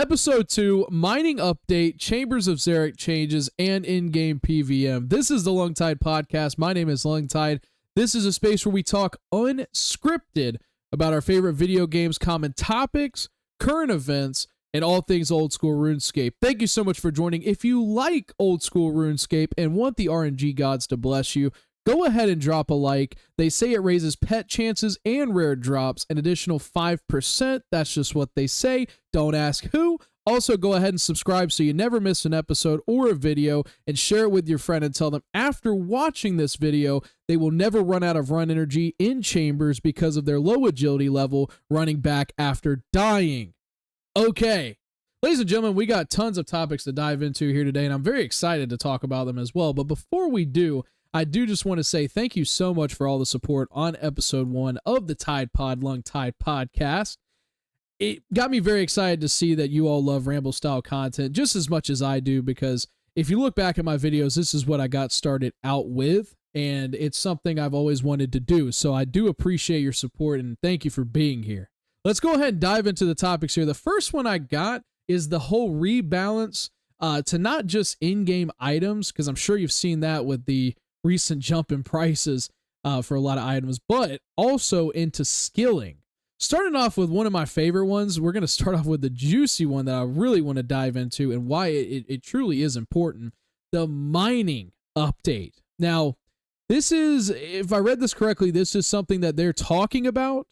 Episode 2, Mining Update, Chambers of Xeric Changes, and In-Game PvM. This is the Lungtide Podcast. My name is Lungtide. This is a space where we talk unscripted about our favorite video games, common topics, current events, and all things old school RuneScape. Thank you so much for joining. If you like old school RuneScape and want the RNG gods to bless you, go ahead and drop a like. They say it raises pet chances and rare drops an additional 5%. That's just what they say. Don't ask who. Also, go ahead and subscribe so you never miss an episode or a video, and share it with your friend and tell them after watching this video, they will never run out of run energy in chambers because of their low agility level running back after dying. Okay. Ladies and gentlemen, we got tons of topics to dive into here today, and I'm very excited to talk about them as well. But before we do, I do just want to say thank you so much for all the support on episode 1 of the TiedPod Lungtide Podcast. It got me very excited to see that you all love ramble style content just as much as I do, because if you look back at my videos, this is what I got started out with, and it's something I've always wanted to do. So I do appreciate your support, and thank you for being here. Let's go ahead and dive into the topics here. The first one I got is the whole rebalance to not just in-game items, because I'm sure you've seen that with the recent jump in prices for a lot of items, but also into skilling. Starting off with one of my favorite ones, we're going to start off with the juicy one that I really want to dive into and why it truly is important, the mining update. Now, this is, if I read this correctly, this is something that they're talking about,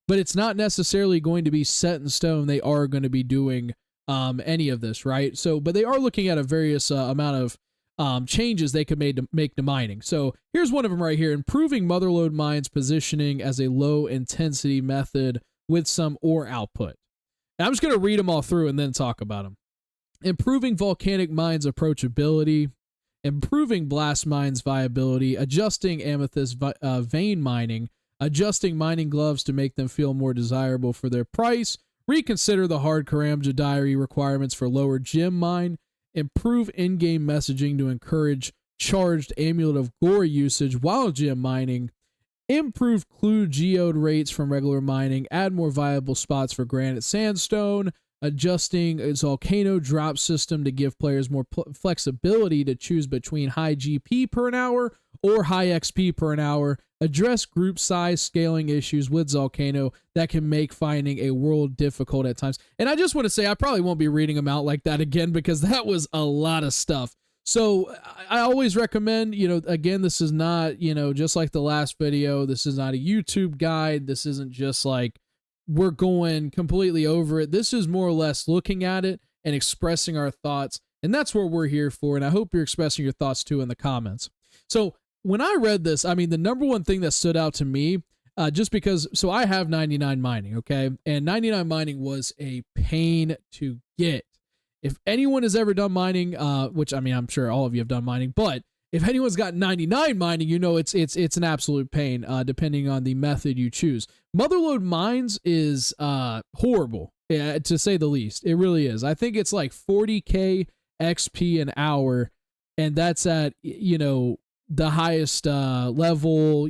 but it's not necessarily going to be set in stone. They are going to be doing any of this, right? So, but they are looking at a various amount of changes they could make to mining. So here's one of them right here: improving Motherload Minds positioning as a low intensity method with some ore output. And I'm just going to read them all through and then talk about them. Improving Volcanic Minds approachability, improving Blast Minds viability, adjusting Amethyst vein mining, adjusting mining gloves to make them feel more desirable for their price, reconsider the hard Karamja diary requirements for lower gem mine, improve in-game messaging to encourage charged Amulet of Glory usage while gem mining, improve clue geode rates from regular mining, add more viable spots for granite sandstone, adjusting its volcano drop system to give players more flexibility to choose between high GP per an hour or high XP per an hour, address group size scaling issues with Volcano that can make finding a world difficult at times. And I just want to say, I probably won't be reading them out like that again, because that was a lot of stuff. So I always recommend, again, this is not, just like the last video, this is not a YouTube guide. This isn't just like we're going completely over it. This is more or less looking at it and expressing our thoughts. And that's what we're here for. And I hope you're expressing your thoughts too in the comments. So when I read this, I mean, the number one thing that stood out to me, just because, so I have 99 mining, okay? And 99 mining was a pain to get. If anyone has ever done mining, which, I mean, I'm sure all of you have done mining, but if anyone's got 99 mining, it's an absolute pain, depending on the method you choose. Motherload Minds is horrible, to say the least. It really is. I think it's like 40k XP an hour, and that's at, the highest level.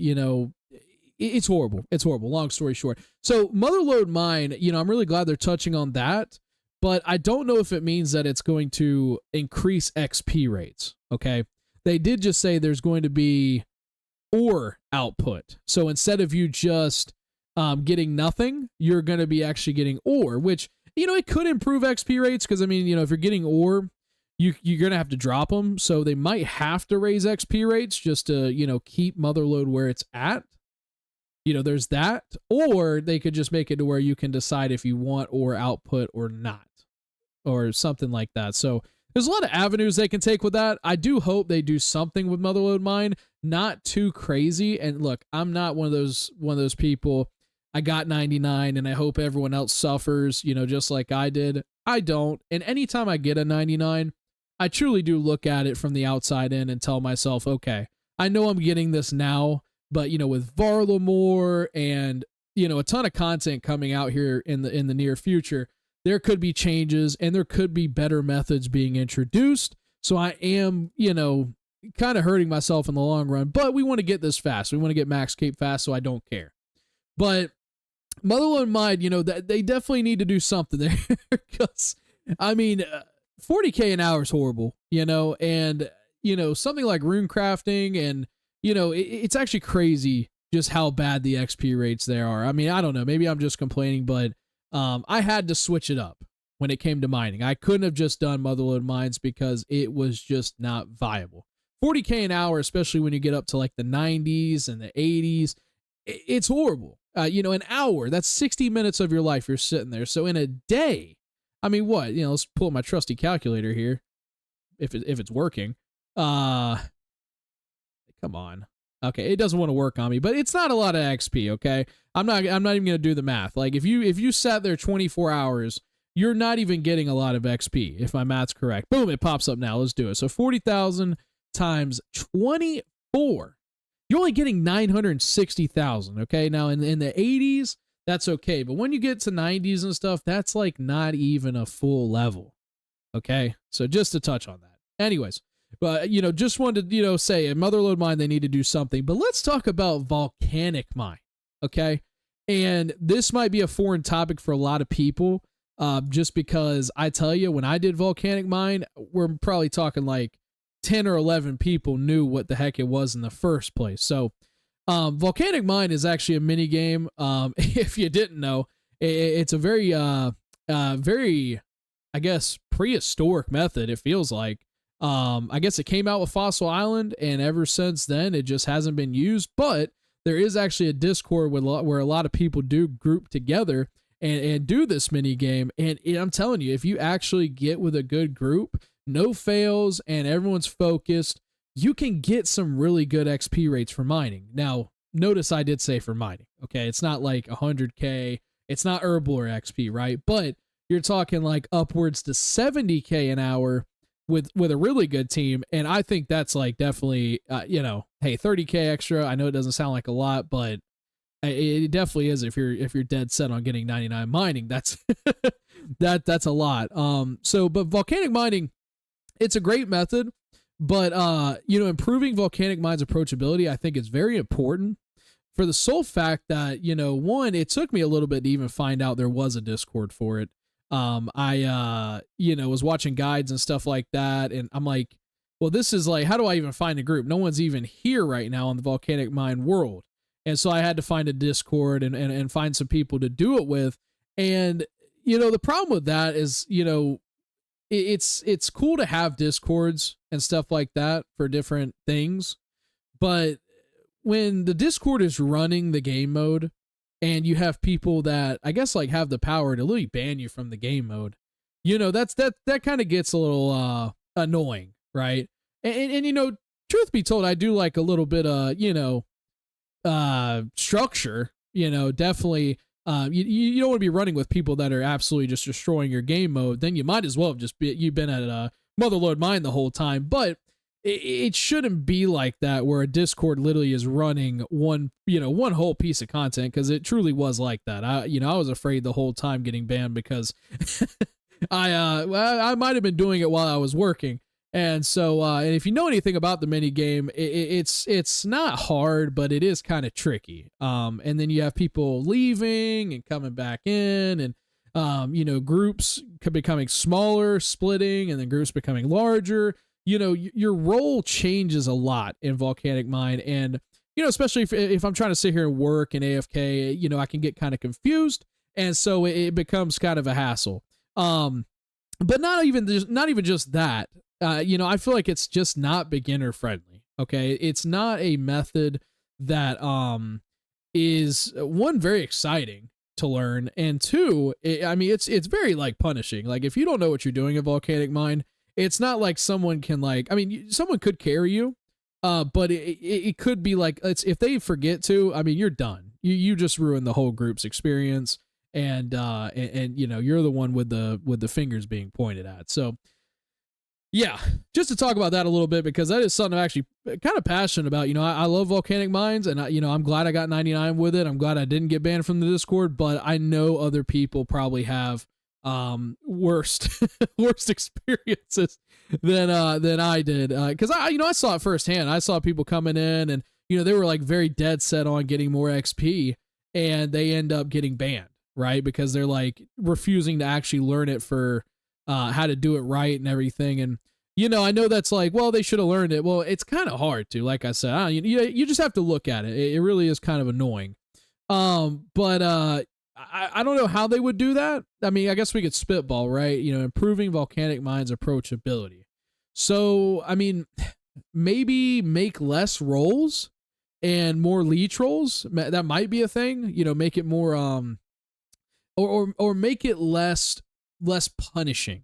It's horrible. It's horrible. Long story short. So Motherload Mine, I'm really glad they're touching on that, but I don't know if it means that it's going to increase XP rates. Okay. They did just say there's going to be ore output. So instead of you just getting nothing, you're going to be actually getting ore, which, it could improve XP rates. Cause I mean, if you're getting ore, you're going to have to drop them. So they might have to raise XP rates just to, keep Motherload where it's at. There's that. Or they could just make it to where you can decide if you want ore output or not, or something like that. So there's a lot of avenues they can take with that. I do hope they do something with Motherload Mine, not too crazy. And look, I'm not one of those people. I got 99 and I hope everyone else suffers, just like I did. I don't. And anytime I get a 99, I truly do look at it from the outside in and tell myself, okay, I know I'm getting this now, but with Varlamore and a ton of content coming out here in the near future, there could be changes and there could be better methods being introduced. So I am, kind of hurting myself in the long run, but we want to get this fast. We want to get Max Cape fast, so I don't care. But Motherload Mind, that they definitely need to do something there, because I mean, 40K an hour is horrible, and, something like rune crafting and, it's actually crazy just how bad the XP rates there are. I mean, I don't know. Maybe I'm just complaining, but I had to switch it up when it came to mining. I couldn't have just done Motherload Minds because it was just not viable. 40K an hour, especially when you get up to like the 90s and the 80s, it's horrible. An hour, that's 60 minutes of your life you're sitting there. So in a day, I mean, what? Let's pull up my trusty calculator here if it's working. Come on. Okay, it doesn't want to work on me, but it's not a lot of XP, okay? I'm not even going to do the math. Like if you sat there 24 hours, you're not even getting a lot of XP if my math's correct. Boom, it pops up now. Let's do it. So 40,000 times 24. You're only getting 960,000, okay? Now in the 80s, that's okay, but when you get to 90s and stuff, that's like not even a full level. Okay? So just to touch on that. Anyways, but, just wanted to, say at Motherload Mind, they need to do something. But let's talk about Volcanic Mind, okay? And this might be a foreign topic for a lot of people, just because I tell you, when I did Volcanic Mind, we're probably talking like 10 or 11 people knew what the heck it was in the first place. So Volcanic Mind is actually a mini game. If you didn't know, it's a very, very, I guess, prehistoric method, it feels like. I guess it came out with Fossil Island, and ever since then, it just hasn't been used. But there is actually a Discord where a lot of people do group together and do this mini game. And I'm telling you, if you actually get with a good group, no fails, and everyone's focused, you can get some really good XP rates for mining. Now, notice I did say for mining. Okay, it's not like 100K. It's not Herbivore XP, right? But you're talking like upwards to 70K an hour with a really good team, and I think that's like definitely hey, 30K extra. I know it doesn't sound like a lot, but it definitely is if you're dead set on getting 99 mining. That's that's a lot. But volcanic mining, it's a great method, but improving Volcanic Mind's approachability, I think, is very important for the sole fact that, one, it took me a little bit to even find out there was a Discord for it. I was watching guides and stuff like that, and I'm like, well, this is like, how do I even find a group? No one's even here right now in the Volcanic Mind world. And so I had to find a Discord and find some people to do it with. And, the problem with that is, it's cool to have Discords and stuff like that for different things. But when the Discord is running the game mode, and you have people that I guess like have the power to literally ban you from the game mode, that kind of gets a little annoying, right? And truth be told, I do like a little bit of structure. Definitely. You don't want to be running with people that are absolutely just destroying your game mode. Then you might as well have you've been at a Motherload Mind the whole time. But it shouldn't be like that, where a Discord literally is running one whole piece of content, because it truly was like that. I was afraid the whole time getting banned because I might have been doing it while I was working. And so, and if you know anything about the mini game, it's not hard, but it is kind of tricky. And then you have people leaving and coming back in, and groups becoming smaller, splitting, and then groups becoming larger. Your role changes a lot in Volcanic Mind, and especially if I'm trying to sit here and work and AFK, I can get kind of confused, and so it becomes kind of a hassle. But not even just that. I feel like it's just not beginner friendly. Okay, it's not a method that is, one, very exciting to learn, and two, it's very like punishing. Like if you don't know what you're doing in Volcanic Mind, it's not like someone can someone could carry you, but it could be like, if they forget to, you're done. You just ruined the whole group's experience, and you're the one with the fingers being pointed at. So yeah, just to talk about that a little bit, because that is something I'm actually kind of passionate about. I love Volcanic Minds, and I'm glad I got 99 with it. I'm glad I didn't get banned from the Discord, but I know other people probably have worst experiences than I did, because I saw it firsthand. I saw people coming in, and they were like very dead set on getting more XP, and they end up getting banned, right? Because they're like refusing to actually learn it for how to do it right and everything. And I know that's like, well, they should have learned it. Well, it's kind of hard to, like I said, you just have to look at it. It really is kind of annoying. But I don't know how they would do that. I mean, I guess we could spitball, right? Improving Volcanic Minds approachability. So, I mean, maybe make less rolls and more leech rolls. That might be a thing. Make it more or make it less punishing,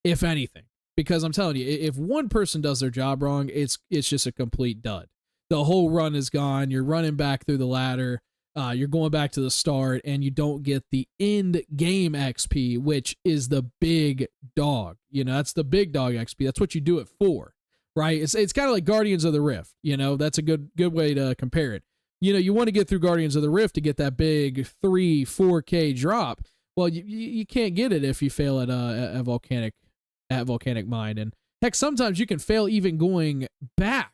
if anything. Because I'm telling you, if one person does their job wrong, it's just a complete dud. The whole run is gone. You're running back through the ladder. You're going back to the start, and you don't get the end game XP, which is the big dog. That's the big dog XP. That's what you do it for, right? It's kind of like Guardians of the Rift. That's a good way to compare it. You want to get through Guardians of the Rift to get that big 3-4K drop. Well, you can't get it if you fail at Volcanic Mind. And heck, sometimes you can fail even going back,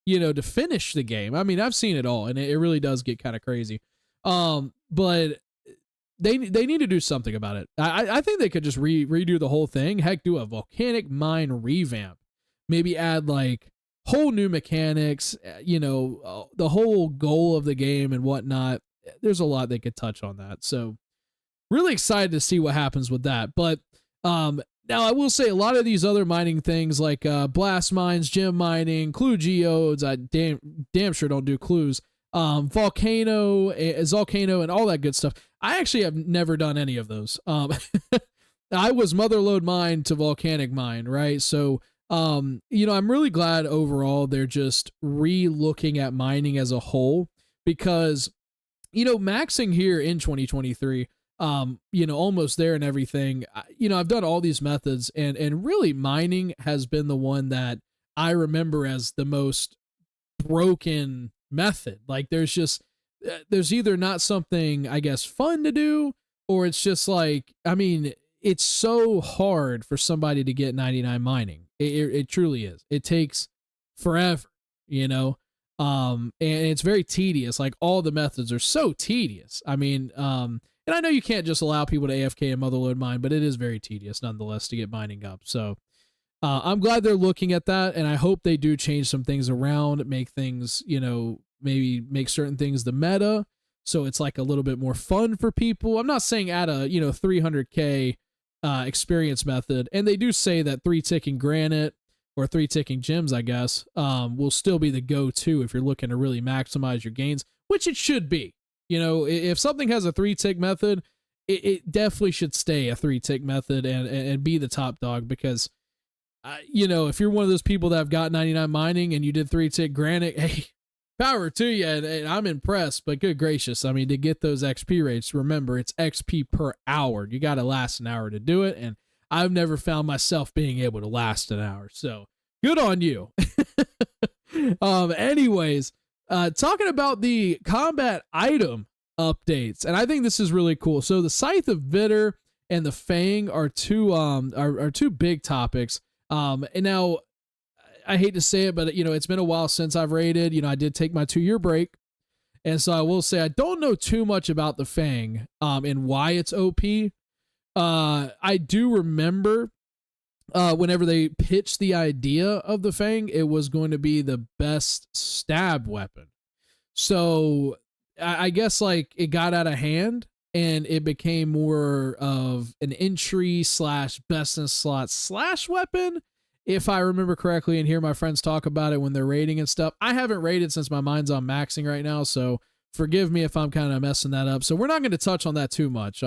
to finish the game. I mean, I've seen it all, and it really does get kind of crazy. But they need to do something about it. I think they could just redo the whole thing. Heck, do a Volcanic Mind revamp. Maybe add like whole new mechanics, the whole goal of the game and whatnot. There's a lot they could touch on that. So really excited to see what happens with that. But now, I will say a lot of these other mining things like blast mines, gem mining, clue geodes, I damn sure don't do clues, volcano, and all that good stuff. I actually have never done any of those. I was Motherload Mine to Volcanic Mine, right? So, I'm really glad overall they're just re-looking at mining as a whole because, maxing here in 2023, almost there and everything. I've done all these methods and really mining has been the one that I remember as the most broken method. Like there's either not something, I guess, fun to do, or it's just like, I mean, it's so hard for somebody to get 99 mining. It truly is. It takes forever, and it's very tedious. Like all the methods are so tedious. I mean, and I know you can't just allow people to AFK and Motherload Mine, but it is very tedious nonetheless to get mining up. So I'm glad they're looking at that, and I hope they do change some things around, make things, maybe make certain things the meta, so it's like a little bit more fun for people. I'm not saying add a, 300k experience method, and they do say that 3-ticking granite or 3-ticking gems, I guess, will still be the go-to if you're looking to really maximize your gains, which it should be. If something has a 3-tick method, it definitely should stay a 3-tick method and be the top dog because, if you're one of those people that have got 99 mining and you did 3-tick granite, hey, power to you, and I'm impressed, but good gracious. I mean, to get those XP rates, remember, it's XP per hour. You got to last an hour to do it, and I've never found myself being able to last an hour, so good on you. Anyways, talking about the combat item updates, and I think this is really cool. So the Scythe of Vitter and the Fang are two big topics. And now I hate to say it, but it's been a while since I've raided. I did take my 2-year break, and so I will say I don't know too much about the Fang and why it's OP. I do remember whenever they pitched the idea of the Fang, it was going to be the best stab weapon. So I guess like it got out of hand and it became more of an entry / best in slot / weapon, if I remember correctly, and hear my friends talk about it when they're raiding and stuff. I haven't raided since my mind's on maxing right now, so forgive me if I'm kind of messing that up. So we're not going to touch on that too much.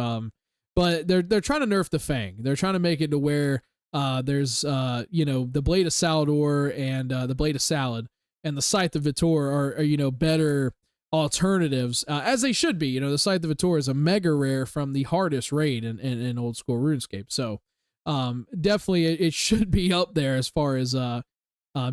But they're trying to nerf the Fang. They're trying to make it to where there's the Blade of Salador and the Blade of Salad and the Scythe of Vitor are better alternatives, as they should be. The Scythe of Vitor is a mega rare from the hardest raid in old school RuneScape. So definitely it should be up there as far as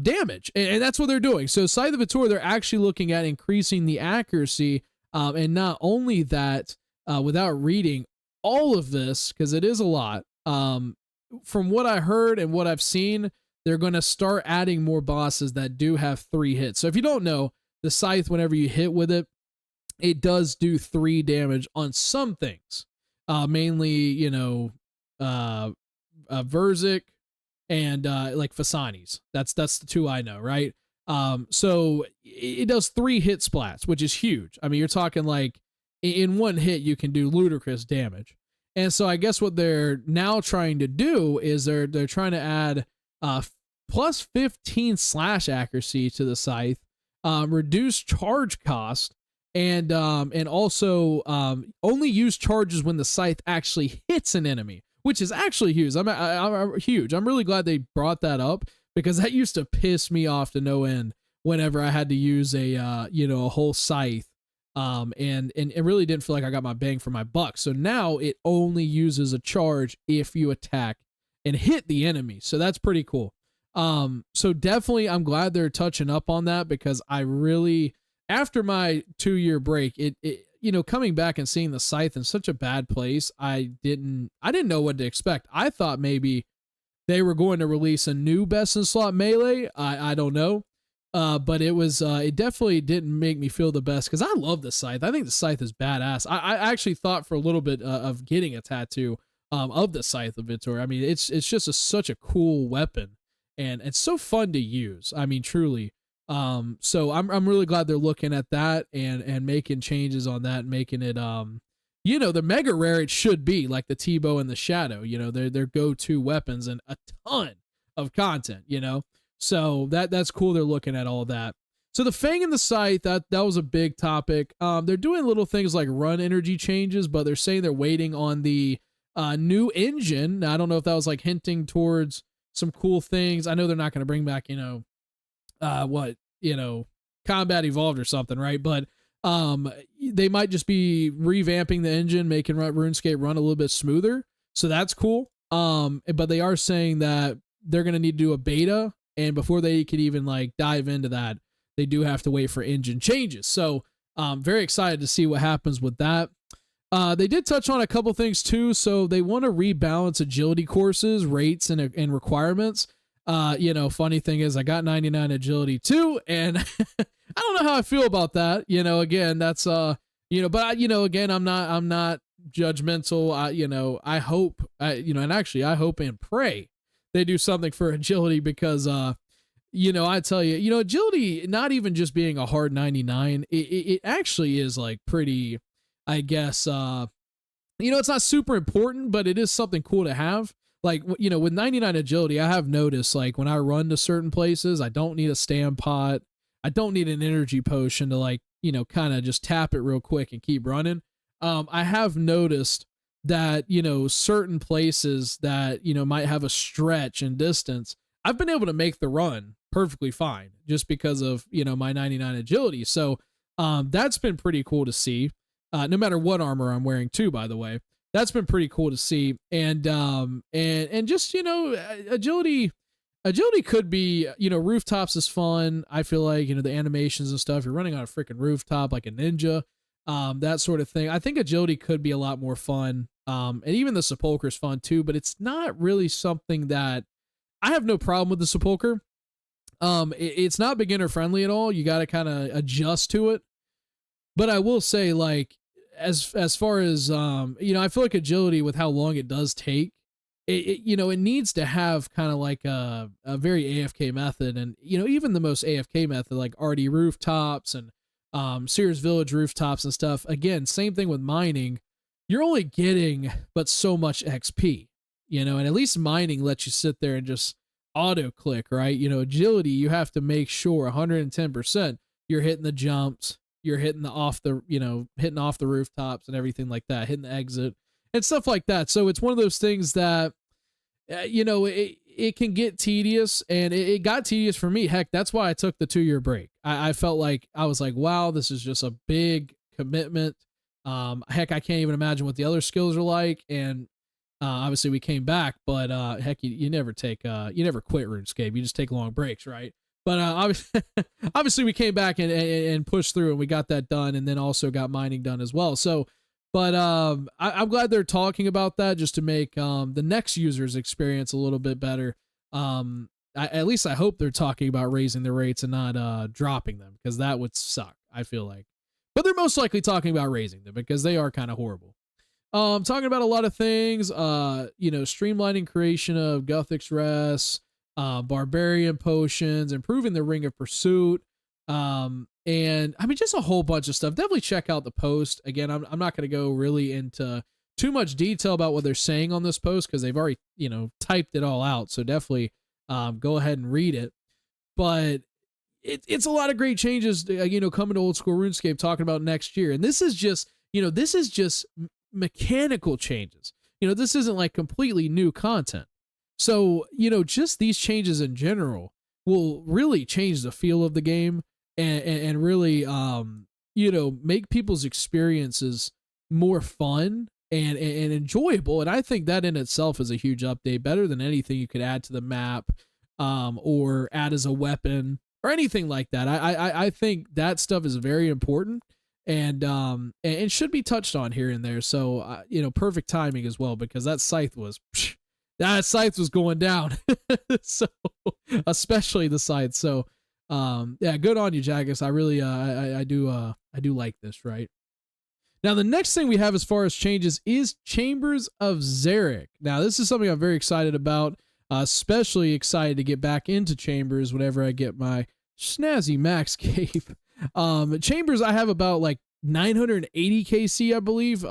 damage, and that's what they're doing. So Scythe of Vitor, they're actually looking at increasing the accuracy, and not only that, without reading all of this, because it is a lot, from what I heard and what I've seen, they're going to start adding more bosses that do have 3 hits. So if you don't know, the Scythe, whenever you hit with it, it does do 3 damage on some things. Mainly, Verzik and like Fasani's. That's the two I know, right? So it does 3 hit splats, which is huge. I mean, you're talking like in one hit you can do ludicrous damage. And so I guess what they're now trying to do is they're trying to add plus 15 slash accuracy to the scythe, reduce charge cost, and also only use charges when the scythe actually hits an enemy, which is actually huge. I'm huge. I'm really glad they brought that up, because that used to piss me off to no end whenever I had to use a a whole scythe, and it really didn't feel like I got my bang for my buck. So now it only uses a charge if you attack and hit the enemy. So that's pretty cool. So definitely I'm glad they're touching up on that, because I really, after my 2-year break, it coming back and seeing the scythe in such a bad place, I didn't know what to expect. I thought maybe they were going to release a new best in slot melee. I don't know. But it definitely didn't make me feel the best, because I love the scythe. I think the scythe is badass. I actually thought for a little bit of getting a tattoo of the scythe of Vitor. I mean, it's just such a cool weapon, and it's so fun to use. I mean, truly. So I'm really glad they're looking at that and making changes on that, and making it the mega rare it should be, like the T-bow and the shadow. Their go-to weapons and a ton of content. So that's cool. They're looking at all that. So the Fang and the Scythe, that was a big topic. They're doing little things like run energy changes, but they're saying they're waiting on the new engine. Now, I don't know if that was like hinting towards some cool things. I know they're not going to bring back, Combat Evolved or something, right? But they might just be revamping the engine, making RuneScape run a little bit smoother. So that's cool. But they are saying that they're going to need to do a beta, and before they could even like dive into that, they do have to wait for engine changes. So very excited to see what happens with that. They did touch on a couple things too. So they want to rebalance agility courses, rates, and requirements. Funny thing is I got 99 agility too, and I don't know how I feel about that. Again, that's but again, I'm not judgmental. I hope, and actually I hope and pray they do something for agility, because I tell you, agility, not even just being a hard 99, it actually is like pretty, I guess, it's not super important, but it is something cool to have. Like, with 99 agility, I have noticed, like, when I run to certain places, I don't need a stam pot. I don't need an energy potion to, like, kind of just tap it real quick and keep running. I have noticed that, certain places that, might have a stretch in distance, I've been able to make the run perfectly fine just because of, my 99 agility. So that's been pretty cool to see, no matter what armor I'm wearing too, by the way. That's been pretty cool to see. And just, agility could be, rooftops is fun. I feel like, the animations and stuff, you're running on a freaking rooftop like a ninja, that sort of thing. I think agility could be a lot more fun. And even the sepulcher is fun too, but it's not really something that I have no problem with the sepulcher. It's not beginner friendly at all. You got to kind of adjust to it. But I will say, like, as far as I feel like agility, with how long it does take, it needs to have kind of like a very AFK method, and even the most AFK method like RD rooftops and Sears Village rooftops and stuff. Again, same thing with mining. You're only getting but so much XP, and at least mining lets you sit there and just auto click, right? Agility, you have to make sure 110% you're hitting the jumps, you're hitting hitting off the rooftops and everything like that, hitting the exit and stuff like that. So it's one of those things that, it can get tedious, and it got tedious for me. Heck, that's why I took the 2-year break. I felt like, I was like, wow, this is just a big commitment. Heck, I can't even imagine what the other skills are like. And obviously we came back, but heck, you never quit RuneScape. You just take long breaks, right? But obviously we came back and pushed through, and we got that done, and then also got mining done as well. So, but I'm glad they're talking about that, just to make the next user's experience a little bit better. At least I hope they're talking about raising their rates and not dropping them, because that would suck, I feel like. But they're most likely talking about raising them, because they are kind of horrible. Talking about a lot of things, streamlining creation of Guthix Res, barbarian potions, improving the Ring of Pursuit, and I mean, just a whole bunch of stuff. Definitely check out the post. Again, I'm not going to go really into too much detail about what they're saying on this post because they've already, typed it all out. So definitely go ahead and read it. But it's a lot of great changes, coming to old school RuneScape, talking about next year. And this is just mechanical changes. This isn't like completely new content. So, just these changes in general will really change the feel of the game and really, make people's experiences more fun and enjoyable. And I think that in itself is a huge update, better than anything you could add to the map, or add as a weapon or anything like that. I think that stuff is very important and should be touched on here and there. So, perfect timing as well, because that scythe was going down. So, especially the scythe. So, good on you, Jagus. I really, I do like this, right? Now, the next thing we have as far as changes is Chambers of Xeric. Now, this is something I'm very excited about, especially excited to get back into Chambers whenever I get my snazzy max cape. Chambers, I have about like 980 KC, I believe,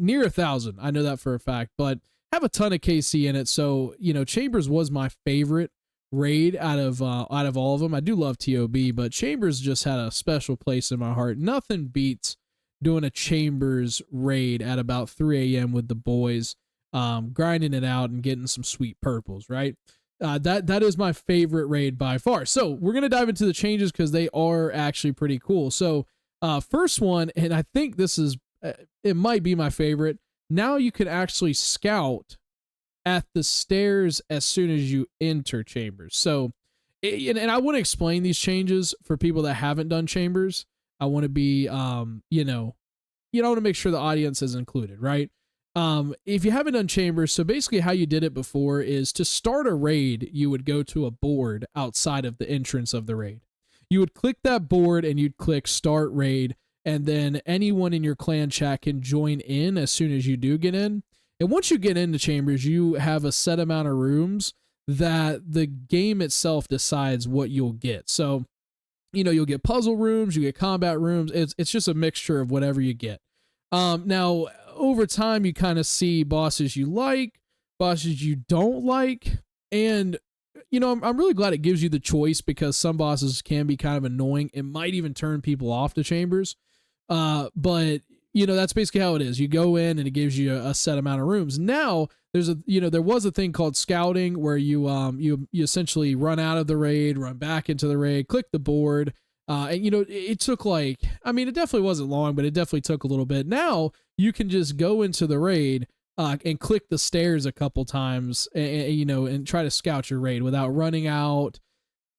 near 1,000. I know that for a fact, but have a ton of KC in it. So, Chambers was my favorite raid out of all of them. I do love TOB, but Chambers just had a special place in my heart. Nothing beats doing a Chambers raid at about 3 a.m. with the boys, grinding it out and getting some sweet purples, right? That is my favorite raid by far. So we're going to dive into the changes because they are actually pretty cool. So first one, and I think this is, it might be my favorite. Now you can actually scout at the stairs as soon as you enter Chambers. So, and I want to explain these changes for people that haven't done Chambers. I want to be, I want to make sure the audience is included, right? If you haven't done Chambers, so basically how you did it before is to start a raid, you would go to a board outside of the entrance of the raid. You would click that board and you'd click Start Raid, and then anyone in your clan chat can join in as soon as you do get in. And once you get into Chambers, you have a set amount of rooms that the game itself decides what you'll get. So, you'll get puzzle rooms, you get combat rooms. It's just a mixture of whatever you get. Now, over time, you kind of see bosses you like, bosses you don't like. And, I'm really glad it gives you the choice because some bosses can be kind of annoying. It might even turn people off to Chambers. But that's basically how it is. You go in and it gives you a set amount of rooms. Now there was a thing called scouting where you essentially run out of the raid, run back into the raid, click the board. And it took it definitely wasn't long, but it definitely took a little bit. Now you can just go into the raid, and click the stairs a couple times and try to scout your raid without running out,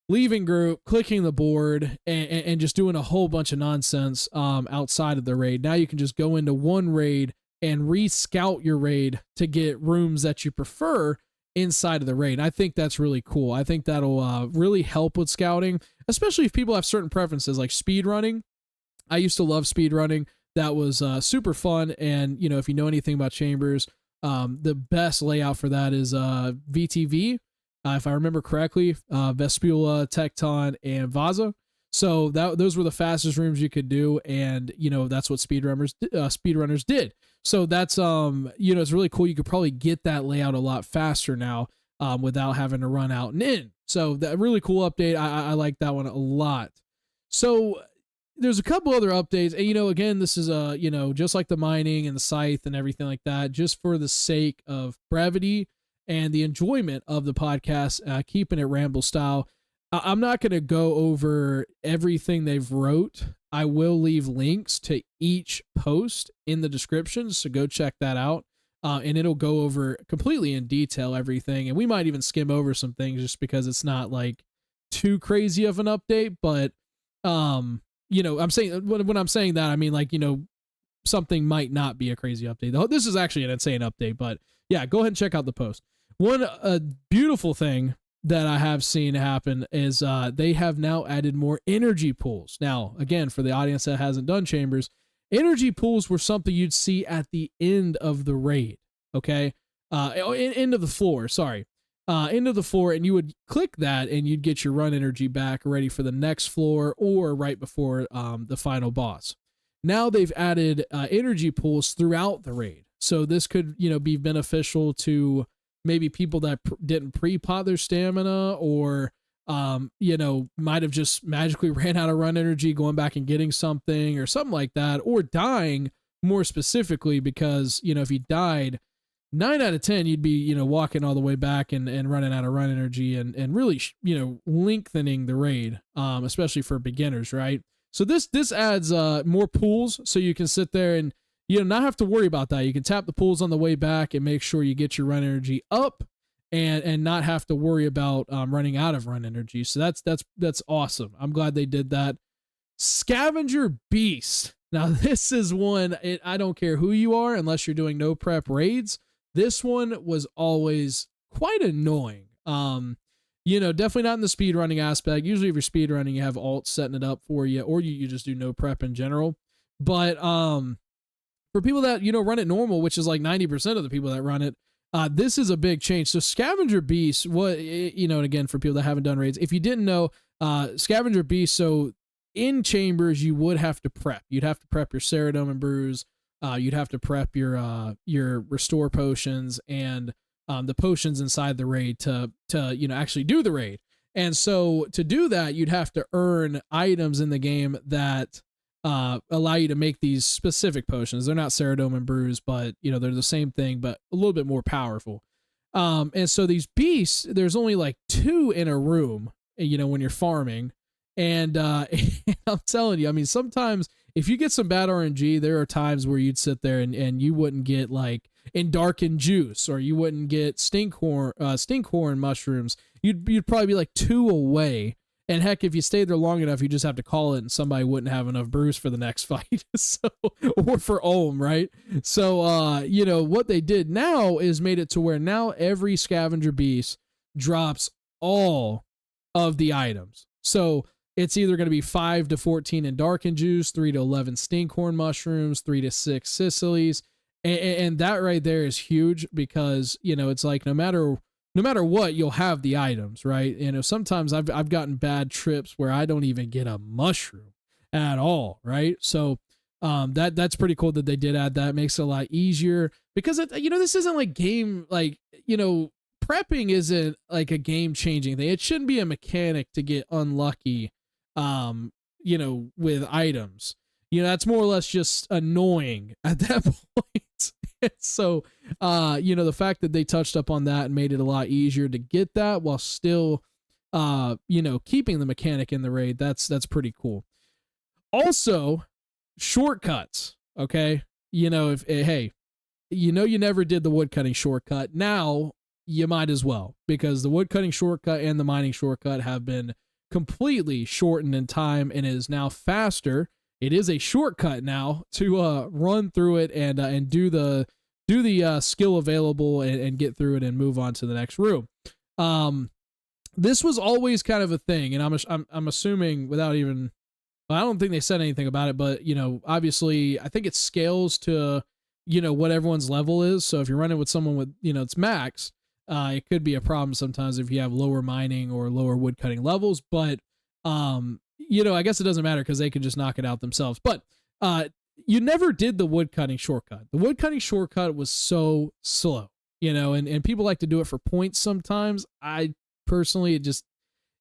leaving group, clicking the board, and just doing a whole bunch of nonsense outside of the raid. Now you can just go into one raid and re-scout your raid to get rooms that you prefer inside of the raid. I think that's really cool. I think that'll really help with scouting, especially if people have certain preferences like speed running. I used to love speed running. That was super fun. And, if you know anything about Chambers, the best layout for that is VTV. If I remember correctly, Vespula, Tekon, and Vaza. So those were the fastest rooms you could do, and that's what speedrunners did. So that's it's really cool. You could probably get that layout a lot faster now without having to run out and in. So that really cool update. I like that one a lot. So there's a couple other updates, and again, this is just like the mining and the scythe and everything like that, just for the sake of brevity and the enjoyment of the podcast, keeping it ramble style. I'm not going to go over everything they've wrote. I will leave links to each post in the description, so go check that out. And it'll go over completely in detail everything. And we might even skim over some things just because it's not like too crazy of an update. But, I'm saying, when I'm saying that, I mean something might not be a crazy update. This is actually an insane update, but yeah, go ahead and check out the post. One beautiful thing that I have seen happen is they have now added more energy pools. Now, again, for the audience that hasn't done Chambers, Energy pools were something you'd see at the end of the raid, okay? End of the floor, sorry. End of the floor, and you would click that and you'd get your run energy back ready for the next floor or right before the final boss. Now they've added energy pools throughout the raid. So this could, be beneficial to maybe people that didn't pre-pot their stamina, or might have just magically ran out of run energy going back and getting something or something like that, or dying more specifically, because, if you died 9 out of 10, you'd be, walking all the way back and running out of run energy and really, lengthening the raid, especially for beginners, right? So this adds more pools, so you can sit there and, not have to worry about that. You can tap the pools on the way back and make sure you get your run energy up, and not have to worry about running out of run energy. So that's awesome. I'm glad they did that. Scavenger Beast. Now this is one, I don't care who you are, unless you're doing no prep raids. This one was always quite annoying. Definitely not in the speed running aspect. Usually if you're speed running, you have alts setting it up for you, or you just do no prep in general. But for people that, run it normal, which is like 90% of the people that run it, this is a big change. So Scavenger Beast, and again, for people that haven't done raids, if you didn't know, Scavenger Beast, so in chambers, you would have to prep. You'd have to prep your Ceridome and Brews. You'd have to prep your restore potions and the potions inside the raid to actually do the raid. And so to do that, you'd have to earn items in the game that allow you to make these specific potions. They're not Ceridome and Brews, but they're the same thing, but a little bit more powerful. And so these beasts, there's only like 2 in a room, when you're farming. And I'm telling you, I mean, sometimes if you get some bad RNG, there are times where you'd sit there and you wouldn't get like Endarkened Juice, or you wouldn't get stinkhorn mushrooms. You'd probably be like 2 away. And heck, if you stayed there long enough, you just have to call it, and somebody wouldn't have enough brews for the next fight. Or for Ohm, right? So, what they did now is made it to where now every Scavenger Beast drops all of the items. So it's either going to be 5 to 14 Endarkened Juice, 3 to 11 Stinkhorn mushrooms, 3 to 6 Sicilies. And that right there is huge, because, it's like no matter what, you'll have the items, right? Sometimes I've gotten bad trips where I don't even get a mushroom at all, right? So that's pretty cool that they did add that. It makes it a lot easier, because this isn't like game, like, prepping isn't like a game changing thing. It shouldn't be a mechanic to get unlucky with items. That's more or less just annoying at that point. So, the fact that they touched up on that and made it a lot easier to get that while still, keeping the mechanic in the raid, that's pretty cool. Also, shortcuts, okay? You never did the woodcutting shortcut. Now, you might as well, because the woodcutting shortcut and the mining shortcut have been completely shortened in time and is now faster. It is a shortcut now to run through it and do the skill available and get through it and move on to the next room. This was always kind of a thing, and I'm assuming without even, I don't think they said anything about it, but obviously I think it scales to what everyone's level is. So if you're running with someone with it's max, it could be a problem sometimes if you have lower mining or lower woodcutting levels, but I guess it doesn't matter, because they could just knock it out themselves. But you never did the woodcutting shortcut. The woodcutting shortcut was so slow, and people like to do it for points sometimes. I personally, it just,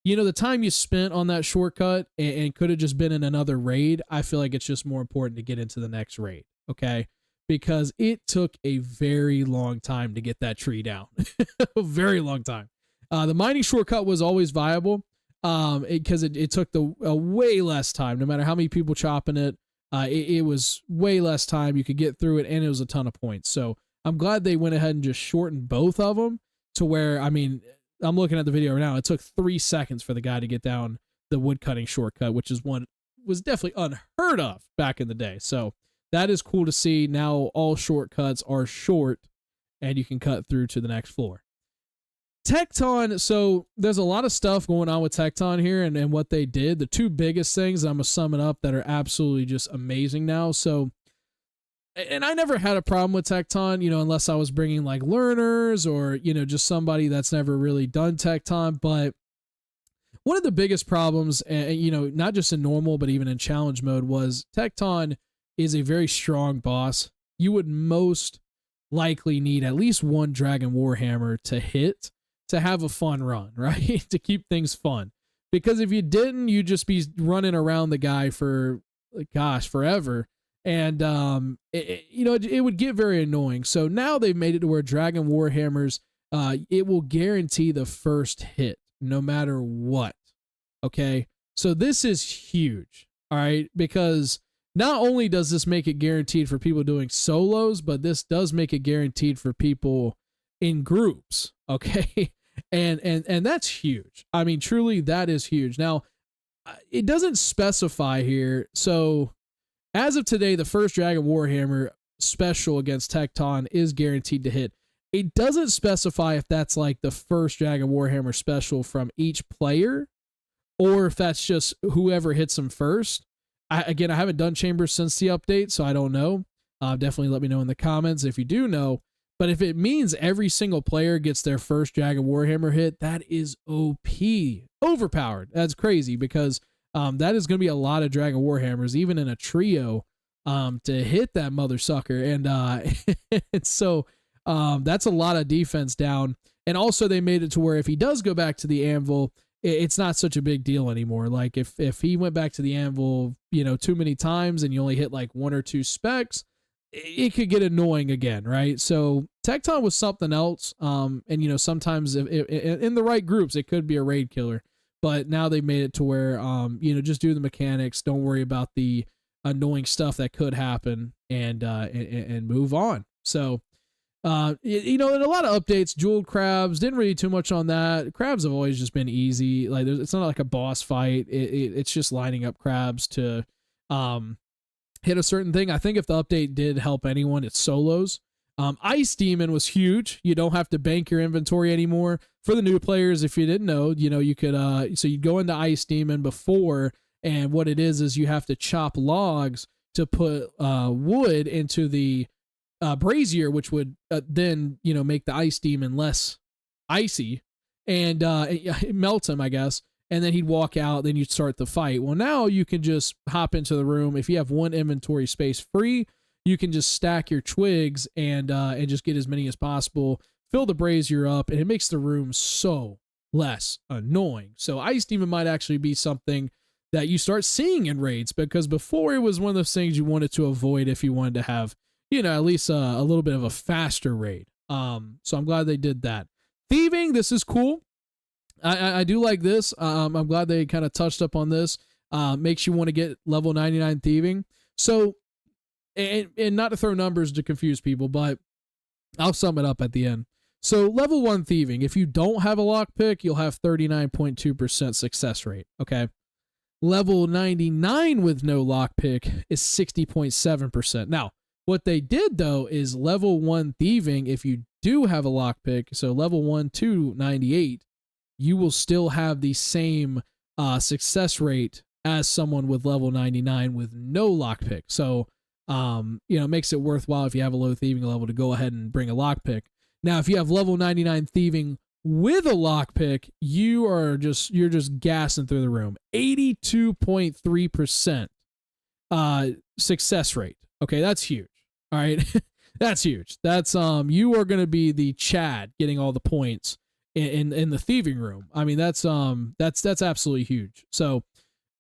the time you spent on that shortcut and could have just been in another raid, I feel like it's just more important to get into the next raid, okay? Because it took a very long time to get that tree down. A very long time. The mining shortcut was always viable, because it took way less time. No matter how many people chopping it, it was way less time. You could get through it, and it was a ton of points. So I'm glad they went ahead and just shortened both of them to where, I mean, I'm looking at the video right now. It took 3 seconds for the guy to get down the woodcutting shortcut, which is one was definitely unheard of back in the day. So that is cool to see. Now all shortcuts are short, and you can cut through to the next floor. Tekon, so there's a lot of stuff going on with Tekon here and what they did. The 2 biggest things, I'm going to sum it up, that are absolutely just amazing now. So and I never had a problem with Tekton, unless I was bringing like learners or, just somebody that's never really done Tekton. But one of the biggest problems, not just in normal, but even in challenge mode, was Tekton is a very strong boss. You would most likely need at least one Dragon Warhammer to hit to have a fun run, right? To keep things fun. Because if you didn't, you'd just be running around the guy for, gosh, forever. And, it would get very annoying. So now they've made it to where Dragon Warhammers, it will guarantee the first hit no matter what. Okay. So this is huge. All right. Because not only does this make it guaranteed for people doing solos, but this does make it guaranteed for people in groups. Okay. And that's huge. I mean, truly, that is huge. Now, it doesn't specify here. So as of today, the first Dragon Warhammer special against Tekton is guaranteed to hit. It doesn't specify if that's like the first Dragon Warhammer special from each player or if that's just whoever hits them first. I haven't done Chambers since the update, so I don't know. Definitely let me know in the comments if you do know. But if it means every single player gets their first Dragon Warhammer hit, that is OP. Overpowered. That's crazy because that is going to be a lot of Dragon Warhammers, even in a trio, to hit that mother sucker. And and so that's a lot of defense down. And also they made it to where if he does go back to the anvil, it's not such a big deal anymore. Like if he went back to the anvil, too many times and you only hit like one or two specs, it could get annoying again, right? So Tekton was something else. And sometimes if in the right groups, it could be a raid killer. But now they made it to where, just do the mechanics. Don't worry about the annoying stuff that could happen and move on. So, in a lot of updates, jeweled crabs, didn't really too much on that. Crabs have always just been easy. Like it's not like a boss fight. It's just lining up crabs to hit a certain thing. I think if the update did help anyone, it's solos. Ice Demon was huge. You don't have to bank your inventory anymore. For the new players, if you didn't know, you could, so you'd go into Ice Demon before, and what it is you have to chop logs to put wood into the brazier, which would then, make the Ice Demon less icy and melt him, I guess. And then he'd walk out, then you'd start the fight. Well, now you can just hop into the room. If you have one inventory space free, you can just stack your twigs and just get as many as possible, fill the brazier up, and it makes the room so less annoying. So Ice Demon might actually be something that you start seeing in raids, because before it was one of those things you wanted to avoid if you wanted to have, at least a little bit of a faster raid. So I'm glad they did that. Thieving, this is cool. I do like this. I'm glad they kind of touched up on this. Makes you want to get level 99 thieving. So, and not to throw numbers to confuse people, but I'll sum it up at the end. So level 1 thieving, if you don't have a lockpick, you'll have 39.2% success rate. Okay. Level 99 with no lockpick is 60.7%. Now, what they did though is level 1 thieving, if you do have a lockpick, so level 1 to 98, you will still have the same success rate as someone with level 99 with no lockpick. So, it makes it worthwhile if you have a low thieving level to go ahead and bring a lockpick. Now, if you have level 99 thieving with a lockpick, you're just gassing through the room. 82.3% success rate. Okay, that's huge. All right, that's huge. That's you are going to be the Chad getting all the points in the thieving room. I mean, that's absolutely huge. So,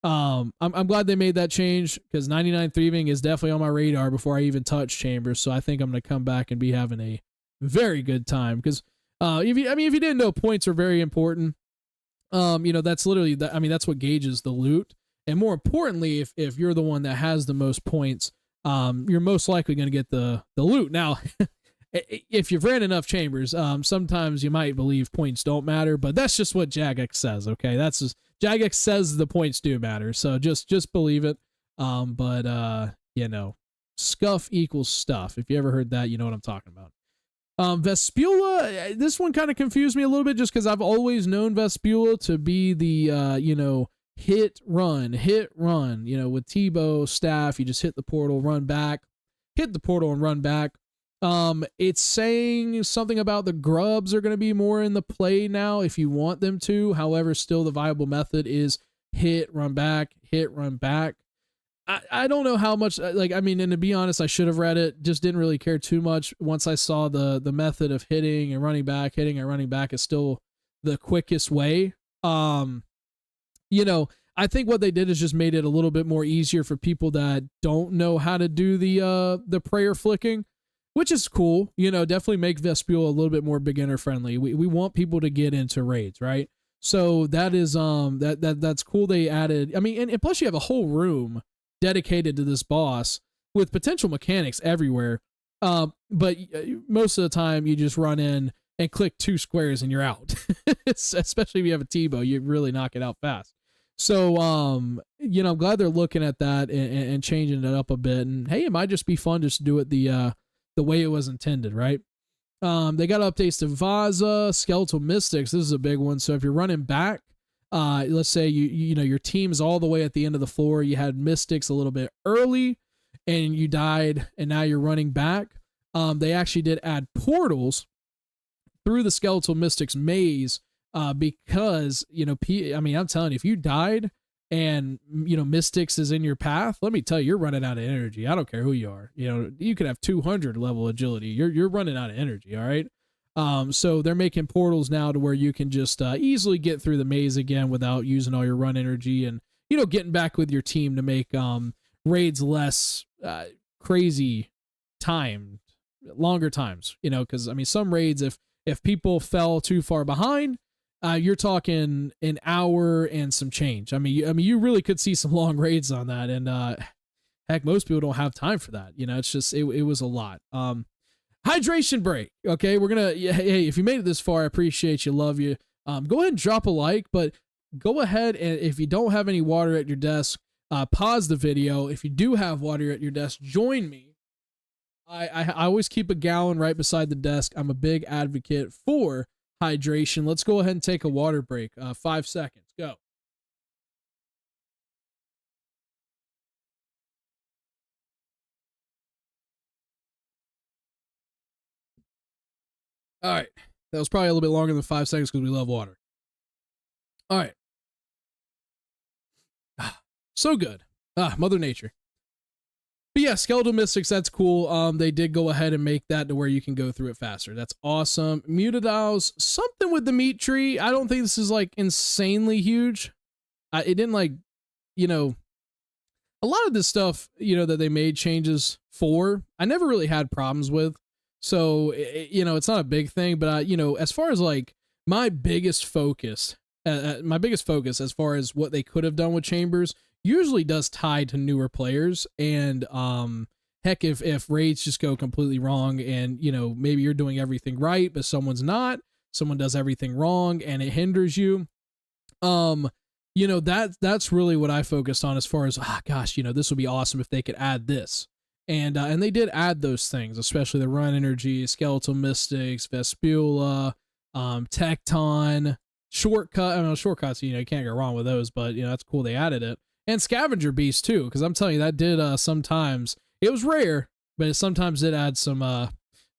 I'm glad they made that change, because 99 thieving is definitely on my radar before I even touch Chambers. So I think I'm going to come back and be having a very good time, because if you didn't know, points are very important. That's literally that. I mean, that's what gauges the loot, and more importantly, if you're the one that has the most points, you're most likely going to get the loot. Now, if you've ran enough Chambers, sometimes you might believe points don't matter, but that's just what Jagex says. Okay, that's just Jagex says the points do matter, so just believe it. Scuff equals stuff. If you ever heard that, you know what I'm talking about. Vespula, this one kind of confused me a little bit, just because I've always known Vespula to be the hit run, with T-bow staff. You just hit the portal, run back. hit the portal and run back. It's saying something about the grubs are going to be more in the play now if you want them to. However, still the viable method is hit, run back, hit, run back. I don't know how much, like, I mean, and to be honest, I should have read it, just didn't really care too much. Once I saw the method of hitting and running back is still the quickest way. You know, I think what they did is just made it a little bit more easier for people that don't know how to do the prayer flicking, which is cool. You know, definitely make Vespula a little bit more beginner friendly. We want people to get into raids, right? So that is that's cool. They added, I mean, and plus you have a whole room dedicated to this boss with potential mechanics everywhere. But most of the time you just run in and click 2 squares and you're out. Especially if you have a T-bow, you really knock it out fast. So, you know, I'm glad they're looking at that and changing it up a bit. And hey, it might just be fun just to do it the way it was intended, right? They got updates to Vaza, Skeletal Mystics. This is a big one. So if you're running back, let's say you know your team is all the way at the end of the floor, you had Mystics a little bit early and you died and now you're running back. They actually did add portals through the Skeletal Mystics maze, because, you know, I mean, I'm telling you, if you died and, you know, Mystics is in your path, let me tell you, you're running out of energy. I don't care who you are. You know, you could have 200 level agility. You're running out of energy. All right. So they're making portals now to where you can just easily get through the maze again without using all your run energy, and, you know, getting back with your team to make raids less crazy timed, longer times, you know, because I mean, some raids, if people fell too far behind, you're talking an hour and some change. I mean, you really could see some long raids on that, and heck, most people don't have time for that. You know, it's just it was a lot. Hydration break. Okay, we're gonna. Hey, if you made it this far, I appreciate you, love you. Go ahead and drop a like, but go ahead and if you don't have any water at your desk, pause the video. If you do have water at your desk, join me. I always keep a gallon right beside the desk. I'm a big advocate for hydration. Let's go ahead and take a water break. 5 seconds. Go. All right. That was probably a little bit longer than 5 seconds because we love water. All right. So good. Mother Nature. But yeah, Skeletal Mystics, that's cool. They did go ahead and make that to where you can go through it faster. That's awesome. Mutadiles, something with the meat tree. I don't think this is like insanely huge. It didn't like, you know, a lot of this stuff, you know, that they made changes for, I never really had problems with. So, you know, it's not a big thing, but, you know, as far as like my biggest focus as far as what they could have done with Chambers usually does tie to newer players. And, heck, if raids just go completely wrong and, you know, maybe you're doing everything right, but someone's not, someone does everything wrong and it hinders you. You know, that's really what I focused on as far as, gosh, you know, this would be awesome if they could add this. And they did add those things, especially the run energy, Skeletal Mystics, Vespula, Tekton, shortcut. I mean, shortcuts, you know, you can't go wrong with those, but, you know, that's cool they added it. And Scavenger Beast, too, because I'm telling you, that did sometimes, it was rare, but it sometimes did add some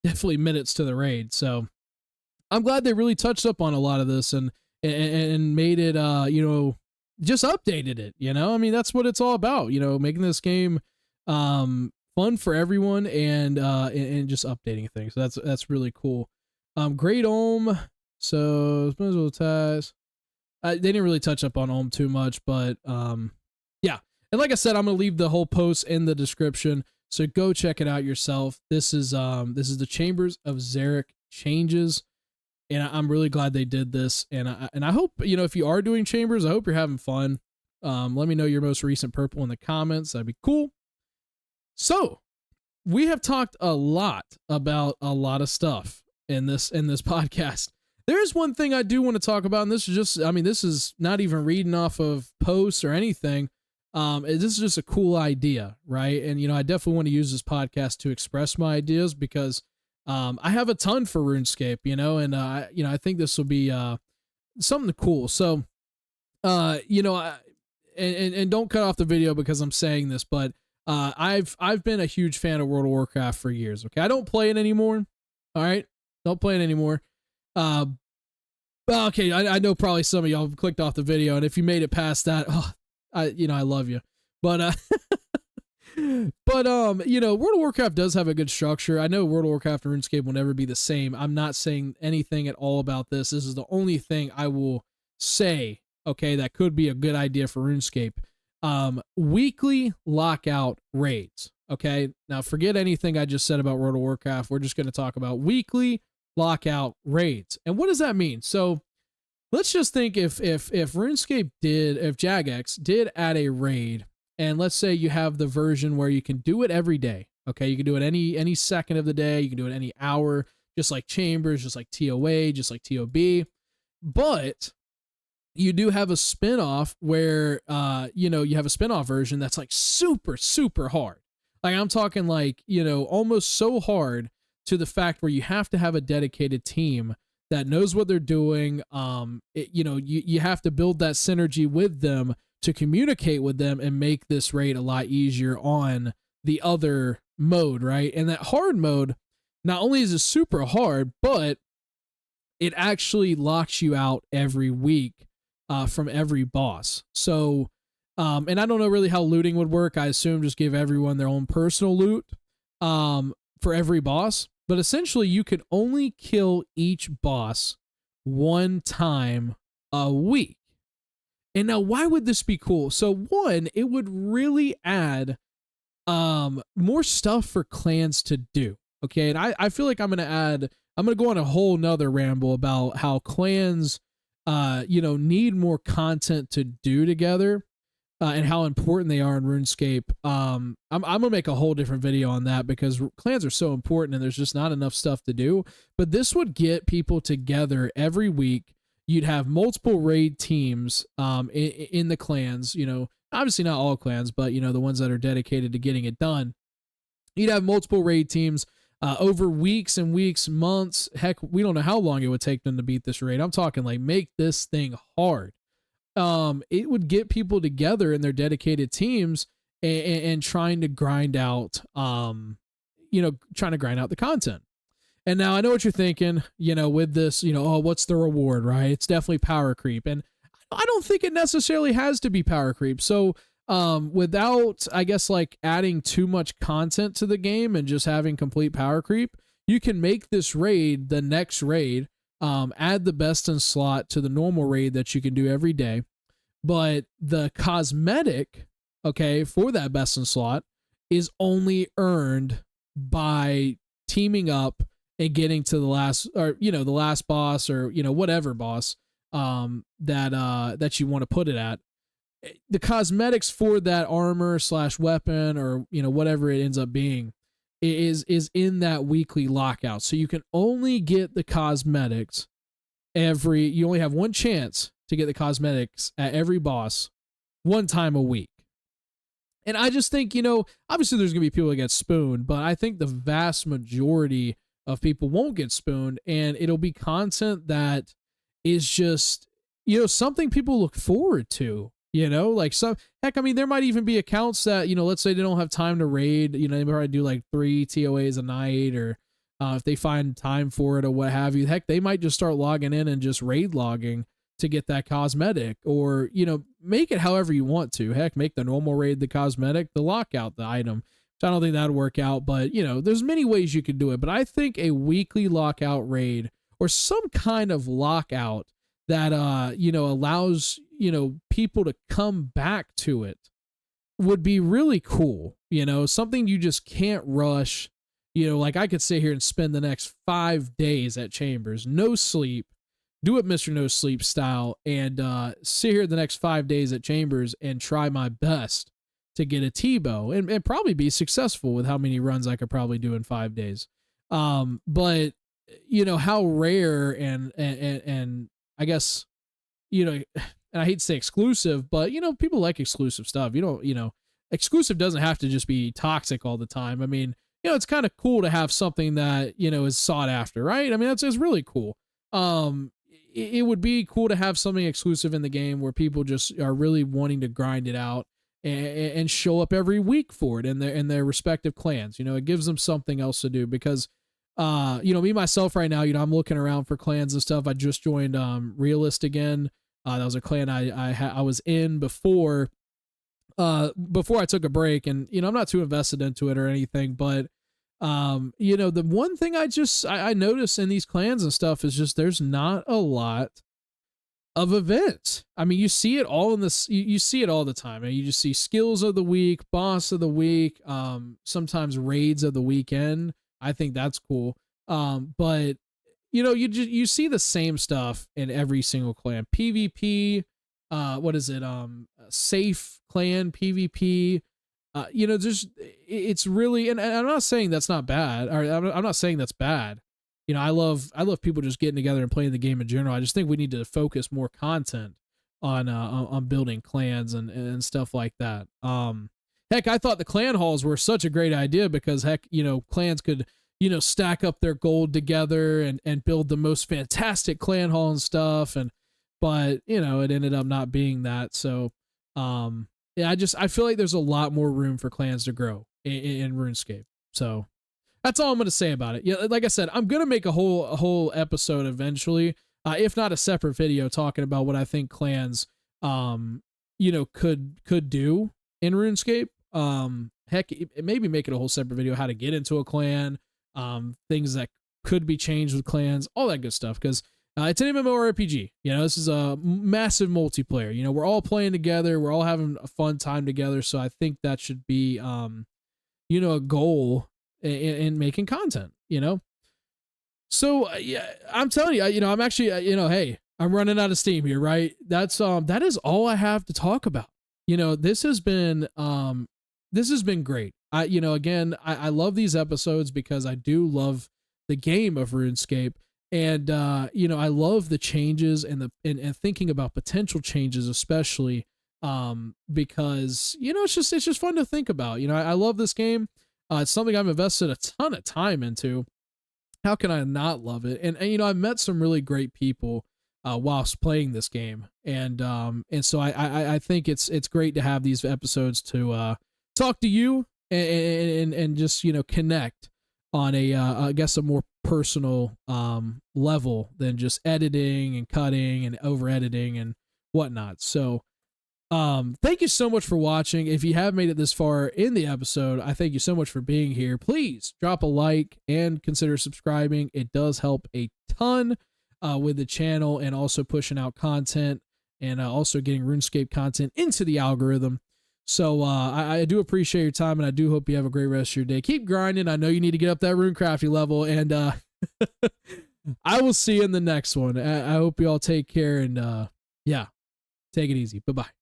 definitely minutes to the raid. So I'm glad they really touched up on a lot of this and made it, you know, just updated it, you know? I mean, that's what it's all about, you know, making this game fun for everyone and just updating things. So that's really cool. Great Ohm. So they didn't really touch up on Ohm too much, but yeah. And like I said, I'm gonna leave the whole post in the description, so go check it out yourself. This is the Chambers of Xeric Changes, and I'm really glad they did this. And I hope, you know, if you are doing Chambers, I hope you're having fun. Let me know your most recent purple in the comments. That'd be cool. So we have talked a lot about a lot of stuff in this podcast. There's one thing I do want to talk about, and this is just, I mean, this is not even reading off of posts or anything. This is just a cool idea, right? And, you know, I definitely want to use this podcast to express my ideas because I have a ton for RuneScape, you know, and, you know, I think this will be something cool. So, you know, and don't cut off the video because I'm saying this, but I've been a huge fan of World of Warcraft for years. Okay, I don't play it anymore. All right, don't play it anymore. Well, okay, I know probably some of y'all have clicked off the video, and if you made it past that, I love you. But World of Warcraft does have a good structure. I know World of Warcraft and RuneScape will never be the same. I'm not saying anything at all about this. This is the only thing I will say, okay, that could be a good idea for RuneScape. Weekly lockout raids. Okay, now forget anything I just said about World of Warcraft. We're just going to talk about weekly lockout raids. And what does that mean? So let's just think if RuneScape if Jagex did add a raid, and let's say you have the version where you can do it every day. Okay, you can do it any second of the day, you can do it any hour, just like Chambers, just like TOA, just like TOB. But you do have a spin-off where you have a spin-off version that's like super, super hard. Like I'm talking like, almost so hard to the fact where you have to have a dedicated team that knows what they're doing. You have to build that synergy with them to communicate with them and make this raid a lot easier on the other mode, right? And that hard mode, not only is it super hard, but it actually locks you out every week from every boss. So, and I don't know really how looting would work. I assume just give everyone their own personal loot for every boss. But essentially, you can only kill each boss one time a week. And now, why would this be cool? So, one, it would really add more stuff for clans to do. Okay, and I feel like I'm gonna go on a whole nother ramble about how clans, need more content to do together. And how important they are in RuneScape. I'm gonna make a whole different video on that because clans are so important and there's just not enough stuff to do. But this would get people together every week. You'd have multiple raid teams in the clans. Obviously not all clans, but the ones that are dedicated to getting it done. You'd have multiple raid teams over weeks and weeks, months. Heck, we don't know how long it would take them to beat this raid. I'm talking like make this thing hard. It would get people together in their dedicated teams and trying to grind out, trying to grind out the content. And now I know what you're thinking, with this, what's the reward, right? It's definitely power creep. And I don't think it necessarily has to be power creep. So, without, I guess, like adding too much content to the game and just having complete power creep, you can make this raid the next raid. Add the best in slot to the normal raid that you can do every day. But the cosmetic, okay, for that best in slot is only earned by teaming up and getting to the last, or, the last boss or, whatever boss, that you want to put it at. The cosmetics for that armor / weapon or, whatever it ends up being is in that weekly lockout. So you can only get the cosmetics you only have one chance to get the cosmetics at every boss one time a week. And I just think, obviously there's going to be people that get spooned, but I think the vast majority of people won't get spooned, and it'll be content that is just, something people look forward to. Like there might even be accounts that, let's say they don't have time to raid, they probably do like 3 TOAs a night, or if they find time for it or what have you, heck, they might just start logging in and just raid logging to get that cosmetic, or, make it however you want to. Heck, make the normal raid the cosmetic, the lockout the item, which I don't think that would work out, but, there's many ways you could do it. But I think a weekly lockout raid or some kind of lockout that, allows, people to come back to it would be really cool. Something you just can't rush. Like I could sit here and spend the next 5 days at Chambers, no sleep, do it Mr. No Sleep style, and sit here the next 5 days at Chambers and try my best to get a T-bow and probably be successful with how many runs I could probably do in 5 days. But how rare and I guess, and I hate to say exclusive, but people like exclusive stuff. Exclusive doesn't have to just be toxic all the time. I mean, it's kind of cool to have something that, is sought after, right? I mean, it's really cool. It would be cool to have something exclusive in the game where people just are really wanting to grind it out and show up every week for it in their respective clans. It gives them something else to do because, me myself right now, I'm looking around for clans and stuff. I just joined Realist again. That was a clan I was in before I took a break, and I'm not too invested into it or anything, but the one thing I notice in these clans and stuff is just there's not a lot of events. I mean, you see it all in this. You see it all the time, and you just see skills of the week, boss of the week, sometimes raids of the weekend. I think that's cool. But you see the same stuff in every single clan. PvP, what is it? Safe clan PvP. It's really, and I'm not saying that's not bad, or I'm not saying that's bad. I love people just getting together and playing the game in general. I just think we need to focus more content on building clans and stuff like that. Heck, I thought the clan halls were such a great idea because clans could, stack up their gold together and build the most fantastic clan hall and stuff. But it ended up not being that. So, yeah, I feel like there's a lot more room for clans to grow in RuneScape. So that's all I'm going to say about it. Yeah, like I said, I'm going to make a whole episode eventually, if not a separate video talking about what I think clans, could do in RuneScape. Heck, maybe make it a whole separate video, how to get into a clan, things that could be changed with clans, all that good stuff. Because it's an MMORPG. This is a massive multiplayer. We're all playing together. We're all having a fun time together. So I think that should be, a goal in making content, So yeah, I'm telling you, I'm actually, hey, I'm running out of steam here, right? That is all I have to talk about. This has been great. I love these episodes because I do love the game of RuneScape. And, I love the changes and thinking about potential changes, especially, because, it's just fun to think about. I love this game. It's something I've invested a ton of time into. How can I not love it? And I've met some really great people, whilst playing this game. And so I think it's great to have these episodes to, talk to you and just, connect on I guess a more personal level than just editing and cutting and over editing and whatnot. So thank you so much for watching. If you have made it this far in the episode, I thank you so much for being here. Please drop a like and consider subscribing. It does help a ton with the channel and also pushing out content and also getting RuneScape content into the algorithm. So I do appreciate your time, and I do hope you have a great rest of your day. Keep grinding. I know you need to get up that runecrafty level, and I will see you in the next one. I hope you all take care, and yeah, take it easy. Bye-bye.